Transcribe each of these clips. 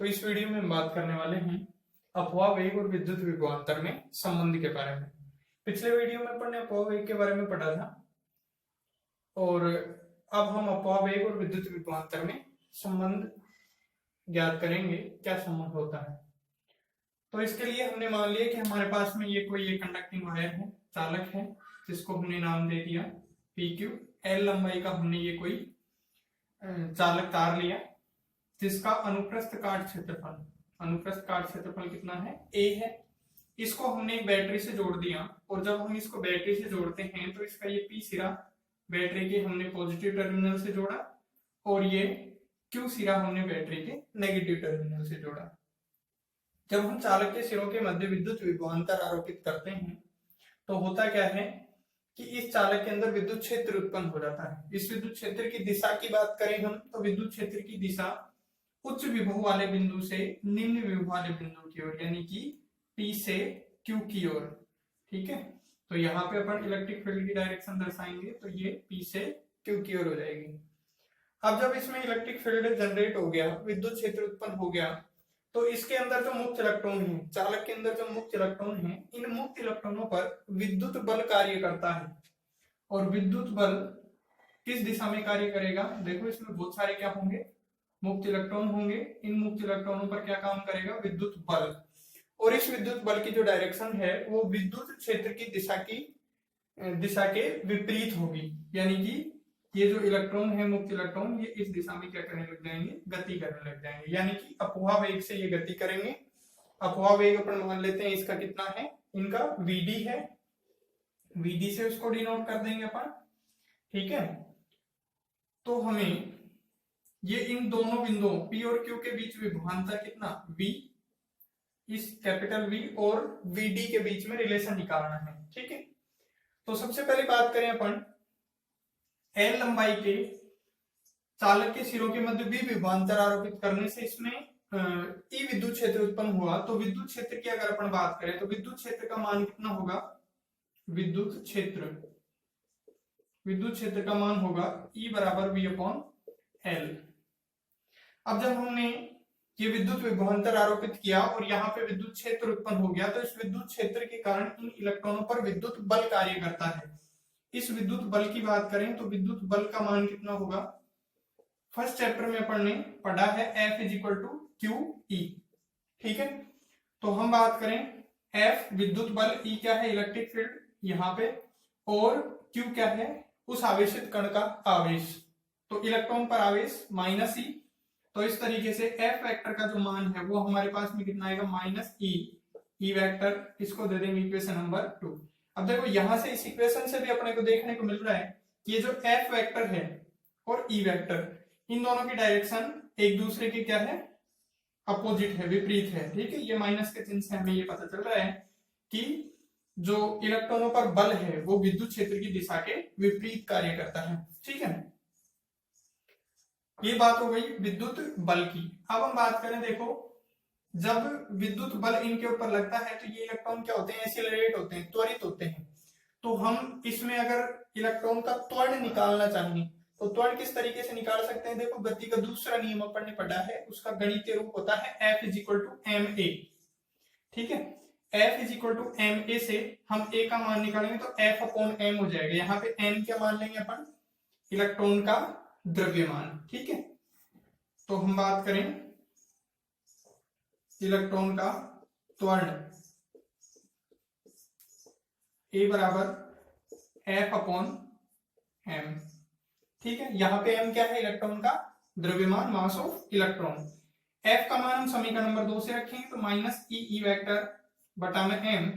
तो इस वीडियो में हम बात करने वाले हैं अपवाह वेग और विद्युत विभवांतर में संबंध के बारे में। पिछले वीडियो में अपन ने अपवाह वेग के बारे में पढ़ा था और अब हम अपवाह वेग और विद्युत विभवांतर में संबंध ज्ञात करेंगे, क्या संबंध होता है। तो इसके लिए हमने मान लिया कि हमारे पास में ये कंडक्टिंग वायर है, चालक है, जिसको हमने नाम दे दिया PQ। L लंबाई का हमने ये कोई चालक तार लिया जिसका अनुप्रस्थ काट क्षेत्रफल कितना है, A है। इसको हमने एक बैटरी से जोड़ दिया और जब हम इसको बैटरी से जोड़ते हैं तो इसका ये P सिरा बैटरी के हमने पॉजिटिव टर्मिनल से जोड़ा और ये Q सिरा हमने बैटरी के नेगेटिव टर्मिनल से जोड़ा। जब हम चालक के सिरों के मध्य विद्युत विभवांतर आरोपित करते हैं तो होता क्या है कि इस चालक के अंदर विद्युत क्षेत्र उत्पन्न हो जाता है। इस विद्युत क्षेत्र की दिशा की बात करें हम तो विद्युत क्षेत्र की दिशा उच्च विभव वाले बिंदु से निम्न विभव वाले बिंदु की ओर, यानी कि P से Q की ओर। ठीक है, तो यहाँ पे अपन इलेक्ट्रिक फील्ड की डायरेक्शन दर्शाएंगे तो ये P से Q की ओर हो जाएगी। अब जब इसमें इलेक्ट्रिक फील्ड जनरेट हो गया, विद्युत क्षेत्र उत्पन्न हो गया, तो इसके अंदर जो मुक्त इलेक्ट्रॉन है, चालक के अंदर जो मुक्त इलेक्ट्रॉन है, इन मुक्त इलेक्ट्रॉनों पर विद्युत बल कार्य करता है। और विद्युत बल किस दिशा में कार्य करेगा? देखो इसमें बहुत सारे क्या होंगे, मुक्त इलेक्ट्रॉन होंगे। इन मुक्त इलेक्ट्रॉनों पर क्या काम करेगा? विद्युत बल। और इस विद्युत बल की जो डायरेक्शन है वो विद्युत क्षेत्र की दिशा के विपरीत होगी, यानी कि ये जो इलेक्ट्रॉन है, मुक्त इलेक्ट्रॉन, ये इस दिशा में क्या करने लग जाएंगे? गति करने लग जाएंगे, यानी कि अपवाह वेग से ये गति करेंगे। अपवाह वेग अपन मान लेते हैं इसका कितना है, इनका Vd है, Vd से उसको डिनोट कर देंगे अपन। ठीक है, तो हमें ये इन दोनों बिंदुओं P और Q के बीच विभवांतर कितना, V, इस कैपिटल V और Vd के बीच में रिलेशन निकालना है। ठीक है, तो सबसे पहले बात करें अपन L लंबाई के चालक के सिरों के मध्य V विभवांतर आरोपित करने से इसमें E विद्युत क्षेत्र उत्पन्न हुआ। तो विद्युत क्षेत्र की अगर अपन बात करें तो विद्युत क्षेत्र का मान कितना होगा? विद्युत क्षेत्र का मान होगा E बराबर V अपॉन L। अब जब हमने ये विद्युत विभवांतर आरोपित किया और यहाँ पे विद्युत क्षेत्र उत्पन्न हो गया, तो इस विद्युत क्षेत्र के कारण इन इलेक्ट्रॉनों पर विद्युत बल कार्य करता है। इस विद्युत बल की बात करें तो विद्युत बल का मान कितना होगा? फर्स्ट चैप्टर में अपन ने पढ़ा है F is equal to QE। ठीक है, तो हम बात करें F विद्युत बल, E क्या है? इलेक्ट्रिक फील्ड यहाँ पे, और Q क्या है? उस आवेशित कण का आवेश। तो इलेक्ट्रॉन पर आवेश -E। तो इस तरीके से F वेक्टर का जो मान है वो हमारे पास में कितना आएगा? -E vector. इसको दे देंगे इक्वेशन नंबर 2। अब देखो यहां से इस इक्वेशन से भी अपने को देखने को मिल रहा है कि ये जो F वेक्टर है और E वेक्टर, इन दोनों की डायरेक्शन एक दूसरे की क्या है? अपोजिट है, विपरीत है। ठीक है, ये माइनस के चिन्ह से हमें ये पता चल रहा है कि जो इलेक्ट्रॉनों पर बल है वो विद्युत क्षेत्र की दिशा के विपरीत कार्य करता है। ठीक है, ये बात हो गई विद्युत बल की। अब हम बात करें, देखो जब विद्युत बल इनके ऊपर लगता है तो ये इलेक्ट्रॉन क्या होते हैं? एक्सीलरेट होते हैं, त्वरित होते हैं। तो हम इसमें अगर इलेक्ट्रॉन का त्वरण निकालना चाहें तो त्वरण किस तरीके से निकाल सकते हैं? देखो गति का दूसरा नियम अपन ने पढ़ा है, उसका गणितीय रूप होता है F is equal to ma। ठीक है, F is equal to ma से हम a का मान निकालेंगे तो F अपॉन m हो जाएगा। यहाँ पे m क्या मान लेंगे अपन? इलेक्ट्रॉन का द्रव्यमान। ठीक है, तो हम बात करें इलेक्ट्रॉन का त्वरण, A बराबर F अपॉन m। ठीक है, यहाँ पे m क्या है? इलेक्ट्रॉन का द्रव्यमान, मास ऑफ इलेक्ट्रॉन। F का मान हम समीकरण नंबर 2 से रखेंगे तो -E वेक्टर बटा में m,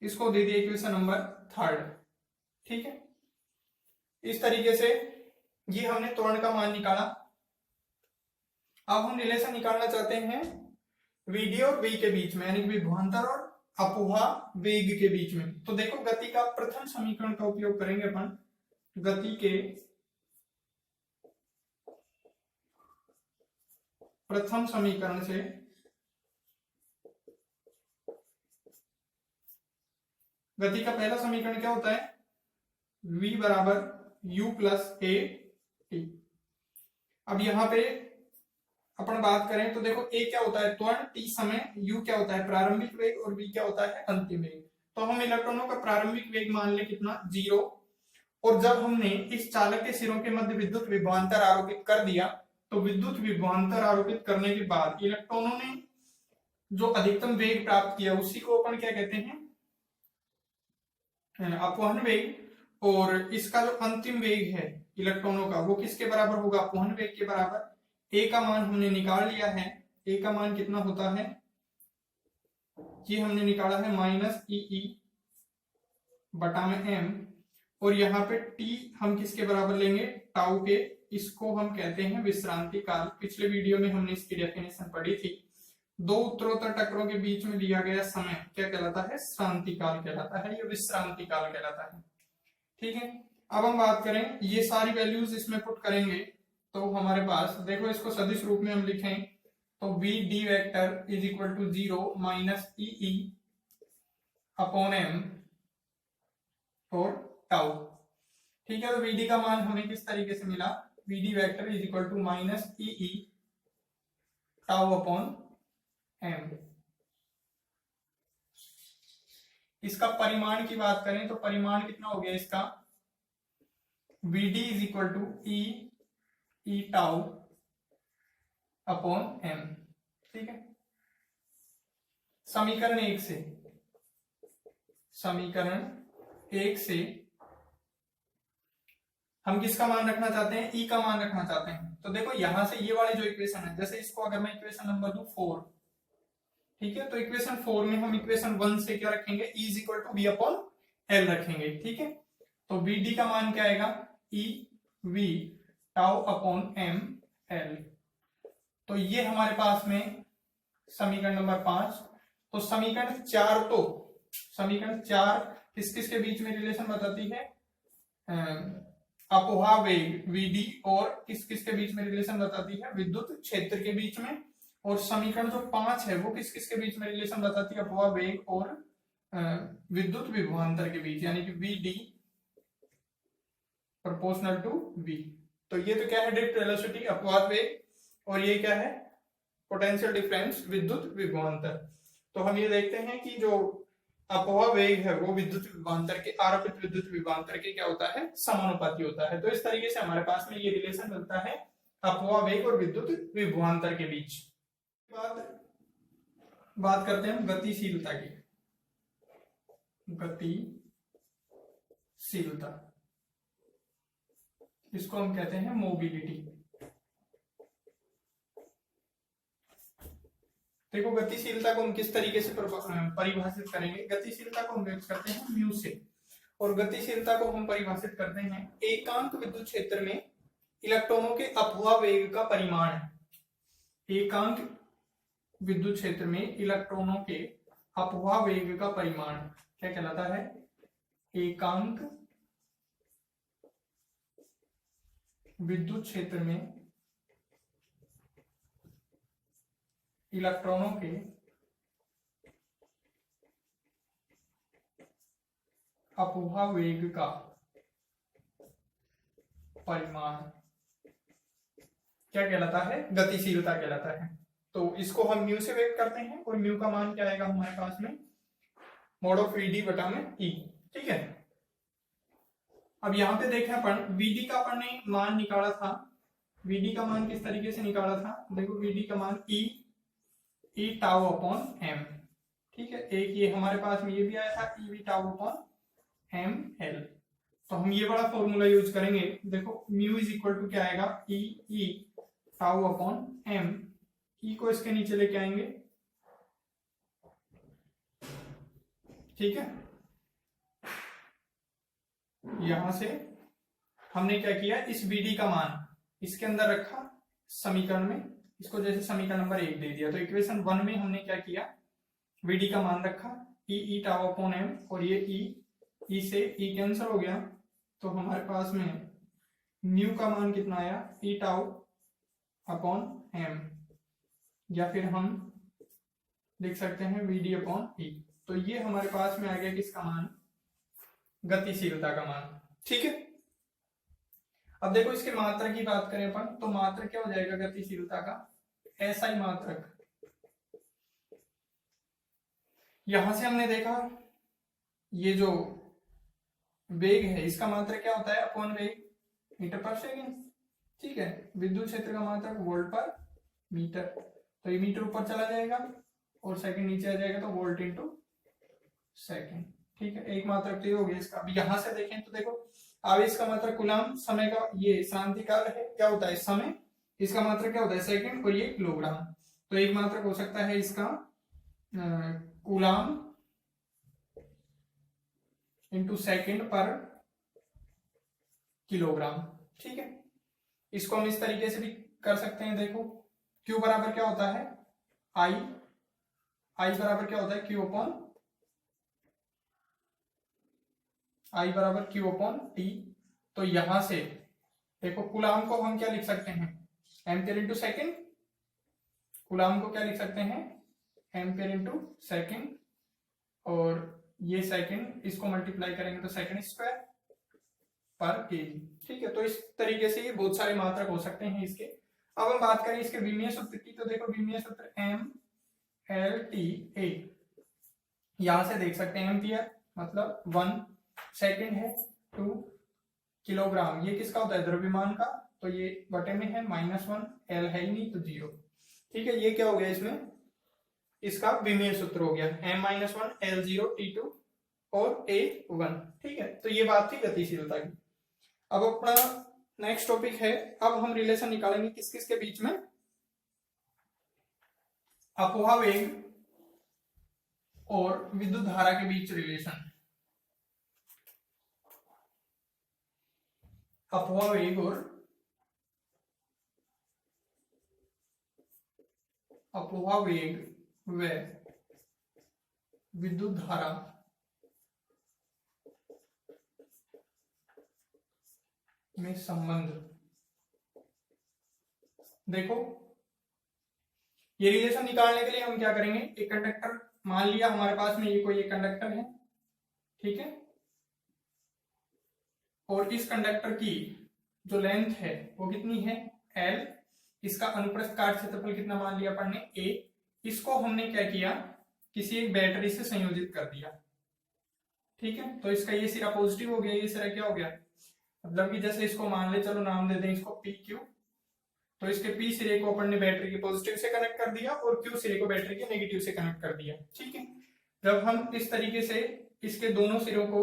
इसको दे दिए इक्वेशन नंबर 3। ठीक है, इस तरीके से ये हमने त्वरण का मान निकाला। अब हम रिलेशन निकालना चाहते हैं Vd और V के बीच में, यानी विभवांतर और अपवाह वेग के बीच में। तो देखो गति का प्रथम समीकरण का उपयोग करेंगे अपन। गति के प्रथम समीकरण से गति का पहला समीकरण क्या होता है? V बराबर U प्लस A T। अब यहां पे अपन बात करें तो देखो ए क्या होता है त्वरण, टी समय, यू क्या होता है प्रारंभिक वेग और वी क्या होता है अंतिम वेग। तो हम इलेक्ट्रॉनों का प्रारंभिक वेग मान ले कितना 0, और जब हमने इस चालक के सिरों के मध्य विद्युत विभवांतर आरोपित कर दिया तो विद्युत विभवांतर आरोपित करने के बाद इलेक्ट्रॉनों ने जो अधिकतम वेग प्राप्त किया उसी को अपन क्या कहते हैं अपवहन वेग। और इसका जो अंतिम वेग है इलेक्ट्रॉनों का वो किसके बराबर होगा अपवहन वेग के बराबर। ए का मान हमने निकाल लिया है, ए का मान कितना होता है ये हमने निकाला है -ई बटा में m, और यहाँ पे t हम किसके बराबर लेंगे टाउ के, इसको हम कहते हैं विश्रांति काल। पिछले वीडियो में हमने इसकी डेफिनेशन पढ़ी थी। दो उत्तरोत्तर टक्करों के बीच में लिया गया समय क्या कहलाता है श्रांति काल कहलाता है, या विश्रांति काल कहलाता है। ठीक है, अब हम बात करें ये सारी वैल्यूज इसमें पुट करेंगे तो हमारे पास देखो इसको सदिश रूप में हम लिखें तो v d vector is equal to 0 minus E upon m और टाउ। ठीक है, तो vd का मान हमें किस तरीके से मिला vd vector is equal to minus E tau upon m। इसका परिमाण की बात करें तो परिमाण कितना हो गया इसका vd is equal to E tau upon m। ठीक है, समीकरण 1 से हम किसका मान रखना चाहते हैं ई का मान रखना चाहते हैं। तो देखो यहां से ये वाली जो इक्वेशन है, जैसे इसको अगर मैं इक्वेशन नंबर दूं 4, ठीक है, तो इक्वेशन 4 में हम इक्वेशन 1 से क्या रखेंगे E is equal to V upon L रखेंगे। ठीक है, तो वी डी का मान क्या आएगा E V tau upon M L. तो ये हमारे पास में समीकरण नंबर 5। तो समीकरण 4 किस किस के बीच में रिलेशन बताती है अपवाह वेग वीडी और किस किस के बीच में रिलेशन बताती है विद्युत क्षेत्र के बीच में। और समीकरण जो 5 है वो किस किस के बीच में रिलेशन बताती है अपवाह वेग और विद्युत विभवांतर के बीच, यानी कि V D proportional to V. तो ये तो क्या है डायरेक्ट वेलोसिटी अपवाह वेग, और ये क्या है पोटेंशियल डिफरेंस विद्युत विभवांतर। तो हम ये देखते हैं कि जो अपवाह वेग है वो विद्युत विभवांतर के आरोपित विद्युत विभवांतर के क्या होता है समानुपाती होता है। तो इस तरीके से हमारे पास में ये रिलेशन मिलता है अपवाह वेग और विद्युत विभवांतर के बीच। बात करते हैं गतिशीलता की। गतिशीलता इसको हम कहते हैं मोबिलिटी। देखो गतिशीलता को हम किस तरीके से परिभाषित करेंगे। गतिशीलता को हम व्यक्त करते हैं म्यू से, और गतिशीलता को हम परिभाषित करते हैं एकांक विद्युत क्षेत्र में इलेक्ट्रॉनों के अपवाह वेग का परिमाण। एकांक विद्युत क्षेत्र में इलेक्ट्रॉनों के अपवाह वेग का परिमाण क्या कहलाता है एकांक विद्युत क्षेत्र में इलेक्ट्रॉनों के अपवाह वेग का परिमाण क्या कहलाता है गतिशीलता कहलाता है। तो इसको हम म्यू से व्यक्त करते हैं, और म्यू का मान क्या आएगा हमारे पास में मॉड ऑफ वी डी बटा में ई। ठीक है, अब यहां पे देखें अपन वीडी का अपन ने मान निकाला था। वीडी का मान किस तरीके से निकाला था, देखो वीडी का मान ई टाउ अपॉन एम। ठीक है, एक ये हमारे पास में ये भी आया था E V tau upon M L. तो हम ये बड़ा फॉर्मूला यूज करेंगे। देखो म्यू इज इक्वल टू क्या आएगा ई टाउ अपॉन एम। ई को इसके नीचे लेके आएंगे। ठीक है, यहां से हमने क्या किया इस वीडी का मान इसके अंदर रखा समीकरण में, इसको जैसे समीकरण नंबर 1 दे दिया। तो इक्वेशन 1 में हमने क्या किया वीडी का मान रखा ई टाउ अपॉन एम, और ये ई से ई कैंसिल हो गया। तो हमारे पास में म्यू का मान कितना आया ई टाउ अपॉन एम, या फिर हम लिख सकते हैं वीडी अपॉन ई। तो ये हमारे पास में आ गया किसका मान गतिशीलता का मान। ठीक है, अब देखो इसके मात्रा की बात करें अपन तो मात्रा क्या हो जाएगा गतिशीलता का एसआई मात्रक। यहां से हमने देखा ये जो वेग है इसका मात्रक क्या होता है, अपॉन वेग मीटर पर सेकेंड। ठीक है, विद्युत क्षेत्र का मात्रक वोल्ट पर मीटर, तो ये मीटर ऊपर चला जाएगा और सेकंड नीचे आ जाएगा, तो वोल्ट इंटू सेकंड। ठीक है, एक मात्रक तो ये हो गया इसका। अब यहां से देखें तो देखो आवेश का मात्रक कूलाम, समय का ये शांति काल है, क्या होता है समय, इसका मात्रक क्या होता है सेकंड, और ये किलोग्राम। तो एक मात्रक हो सकता है इसका कूलाम इंटू सेकंड पर किलोग्राम। ठीक है, इसको हम इस तरीके से भी कर सकते हैं। देखो Q बराबर क्या होता है I बराबर क्या होता है Q अपॉन I बराबर Q अपॉन T। तो यहां से देखो कूलाम को हम क्या लिख सकते हैं, एम्पियर इंटू सेकेंड। कूलाम को क्या लिख सकते हैं, एम्पियर इंटू सेकेंड, और ये सेकेंड इसको मल्टीप्लाई करेंगे तो सेकेंड स्क्वायर पर केजी। ठीक है, तो इस तरीके से ये बहुत सारे मात्रक हो सकते हैं इसके। अब हम बात करें इसके विमीय सूत्र की, तो देखो विमीय सूत्र MLTA, यहां से देख सकते हैं एम्पियर मतलब 1 सेकेंड है, 2 किलोग्राम ये किसका होता है द्रव्यमान का, तो ये बटे में है -1, L है ही नहीं तो 0। ठीक है, ये क्या हो गया इसमें इसका विमीय सूत्र हो गया M-1 L0 T2 और A1। ठीक है, तो ये बात थी गतिशीलता की। अब अपना नेक्स्ट टॉपिक है, अब हम रिलेशन निकालेंगे किस किस के बीच में, अपवाह वेग और विद्युत धारा के बीच रिलेशन। अपवाह वेग और अपवाह वेग व विद्युत धारा में संबंध। देखो ये रिलेशन निकालने के लिए हम क्या करेंगे, एक कंडक्टर मान लिया हमारे पास में, ये कोई एक कंडक्टर है। ठीक है, और इस कंडक्टर की जो लेंथ है वो कितनी है L, इसका अनुप्रस्थ काट क्षेत्रफल कितना मान लिया अपन ने A। इसको हमने क्या किया, किसी एक बैटरी से संयोजित कर दिया। ठीक है, तो इसका ये सिरा पॉजिटिव हो गया, ये सिरा क्या हो गया, मतलब कि जैसे इसको मान ले, चलो नाम दे दें इसको PQ, तो इसके P सिरे को अपन ने बैटरी के पॉजिटिव से कनेक्ट कर दिया और Q सिरे को बैटरी के नेगेटिव से कनेक्ट कर दिया। ठीक है, जब हम इस तरीके से इसके दोनों सिरों को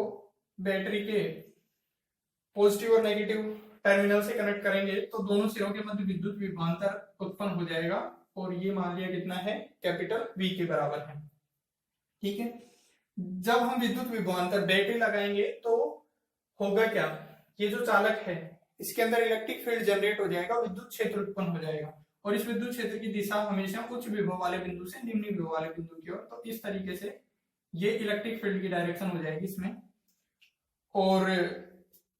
बैटरी के पॉजिटिव और नेगेटिव टर्मिनल से कनेक्ट करेंगे तो दोनों सिरों के मध्य विद्युत विभवांतर उत्पन्न हो जाएगा, और ये मान लिया कितना है कैपिटल V के बराबर है। ठीक है, जब हम विद्युत विभवांतर बैटरी लगाएंगे तो होगा क्या, ये जो चालक है इसके अंदर इलेक्ट्रिक फील्ड जनरेट हो जाएगा, विद्युत क्षेत्र उत्पन्न हो जाएगा, और इस विद्युत क्षेत्र की दिशा हमेशा उच्च विभव वाले बिंदु से निम्न विभव वाले बिंदु की ओर। तो इस तरीके से ये इलेक्ट्रिक फील्ड की डायरेक्शन हो जाएगी इसमें। और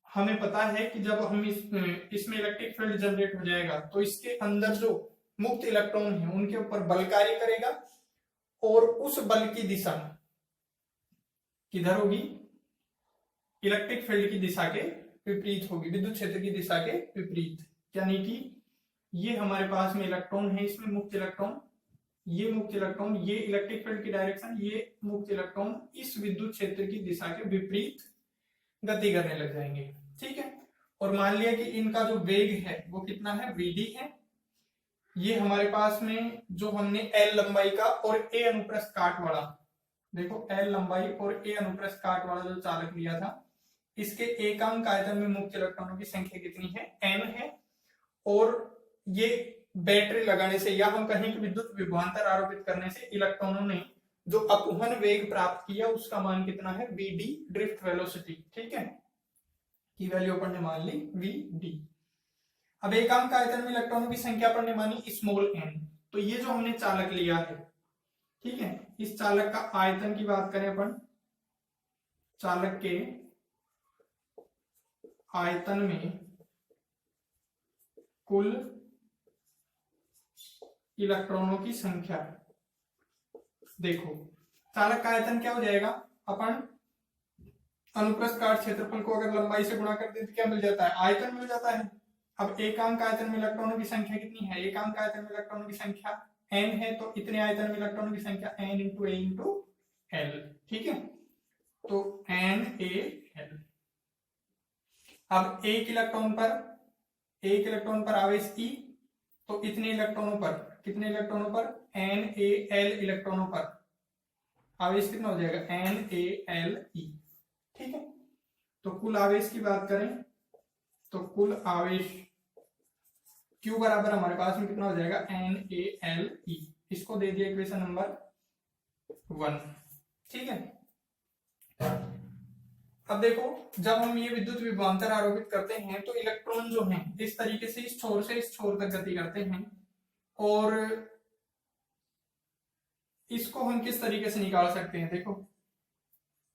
हमें पता है कि जब हम इसमें इलेक्ट्रिक फील्ड जनरेट हो जाएगा तो इसके अंदर जो मुक्त इलेक्ट्रॉन है उनके ऊपर बल कार्य करेगा, और उस बल की दिशा किधर होगी, इलेक्ट्रिक फील्ड की दिशा के विपरीत होगी, विद्युत क्षेत्र की दिशा के विपरीत। यानी कि ये हमारे पास में इलेक्ट्रॉन है, इसमें मुक्त इलेक्ट्रॉन, ये मुक्त इलेक्ट्रॉन, ये इलेक्ट्रिक फील्ड की डायरेक्शन, ये मुक्त इलेक्ट्रॉन इस विद्युत क्षेत्र की दिशा के विपरीत गति करने लग जाएंगे। ठीक है, और मान लिया कि इनका जो वेग है वो कितना है Vd है। ये हमारे पास में जो हमने L लंबाई का और A अनुप्रस्थ काट वाला, देखो L लंबाई और A अनुप्रस्थ काट वाला जो चालक लिया था, इसके एकांक आयतन में मुक्त इलेक्ट्रॉनों की संख्या कितनी है n है, और ये बैटरी लगाने से या हम कहें कि विद्युत विभवांतर आरोपित करने से इलेक्ट्रॉनों ने जो अपवहन वेग प्राप्त किया उसका मान कितना है Vd, ड्रिफ्ट वेलोसिटी। ठीक है, की वैल्यू अपन ने मान ली Vd। अब एकांक आयतन में इलेक्ट्रॉनों की संख्या अपन ने मानी स्मॉल n। तो ये जो हमने चालक लिया है, ठीक है, इस चालक का आयतन की बात करें अपन, चालक के आयतन में कुल इलेक्ट्रॉनों की संख्या, देखो चालक का आयतन क्या हो जाएगा, अपन अनुप्रस्थ काट क्षेत्रफल को अगर लंबाई से गुणा कर दें तो क्या मिल जाता है, आयतन मिल जाता है। अब एकांक आयतन में इलेक्ट्रॉनों की संख्या कितनी है? एकांक आयतन में इलेक्ट्रॉनों की संख्या n है, तो इतने आयतन में इलेक्ट्रॉनों की संख्या n इंटू ए इंटू एल। ठीक है, तो NaL। अब एक इलेक्ट्रॉन पर आवेश E, तो इतने इलेक्ट्रॉनों पर, कितने इलेक्ट्रॉनों पर? NaL इलेक्ट्रॉनों पर आवेश कितना हो जाएगा? NaLe। ठीक है, तो कुल आवेश की बात करें तो कुल आवेश Q बराबर हमारे पास में कितना हो जाएगा? NaLe। इसको दे दिया इक्वेशन नंबर 1। ठीक है, अब देखो, जब हम ये विद्युत विभवांतर आरोपित करते हैं तो इलेक्ट्रॉन जो हैं इस तरीके से इस छोर से इस छोर तक गति करते हैं, और इसको हम किस तरीके से निकाल सकते हैं? देखो,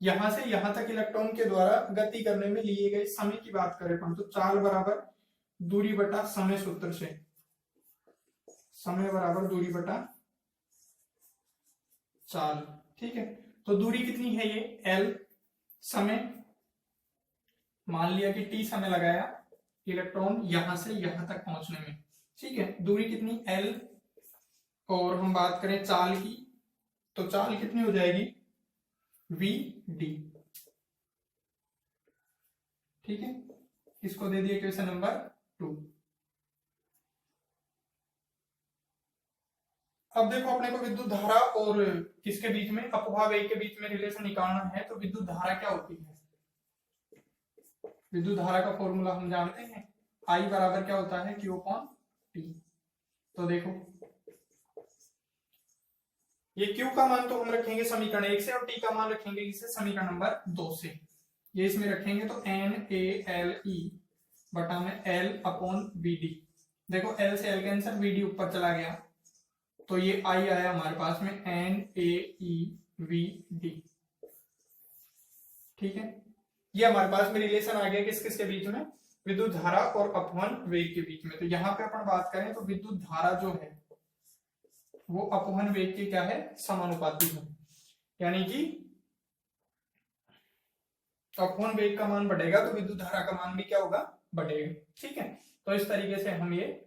यहां से यहां तक इलेक्ट्रॉन के द्वारा गति करने में लिए गए समय की बात करें तो चाल बराबर दूरी बटा समय सूत्र से, समय बराबर दूरी बटा चाल। ठीक है, तो दूरी कितनी है? ये L, समय मान लिया कि T समय लगाया इलेक्ट्रॉन यहां से यहां तक पहुंचने में। ठीक है, दूरी कितनी? L, और हम बात करें चाल की तो चाल कितनी हो जाएगी? VD। ठीक है, इसको दे दिया इक्वेशन नंबर 2। अब देखो, अपने को विद्युत धारा और किसके बीच में, अपवाह वेग के बीच में रिलेशन निकालना है। तो विद्युत धारा क्या होती है? विद्युत धारा का फॉर्मूला हम जानते हैं, I बराबर क्या होता है? Q/T। तो देखो, ये Q का मान तो हम रखेंगे समीकरण 1 से, और T का मान रखेंगे इसे समीकरण नंबर 2 से। ये इसमें रखेंगे तो NaLe बटा में L/VD। देखो, L से L कैंसर, VD ऊपर चला गया, तो ये I आया हमारे पास में NaEVD। ठीक है, ये हमारे पास में रिलेशन आ गया किस किस के बीच में? विद्युत धारा और अपवहन वेग के बीच में। तो यहाँ पे अपन बात करें तो विद्युत धारा जो है वो अपवहन वेग के क्या है? समानुपाती है, यानी कि अपवहन वेग का मान बढ़ेगा तो विद्युत धारा का मान भी क्या होगा? बढ़ेगा। ठीक है, तो इस तरीके से हम ये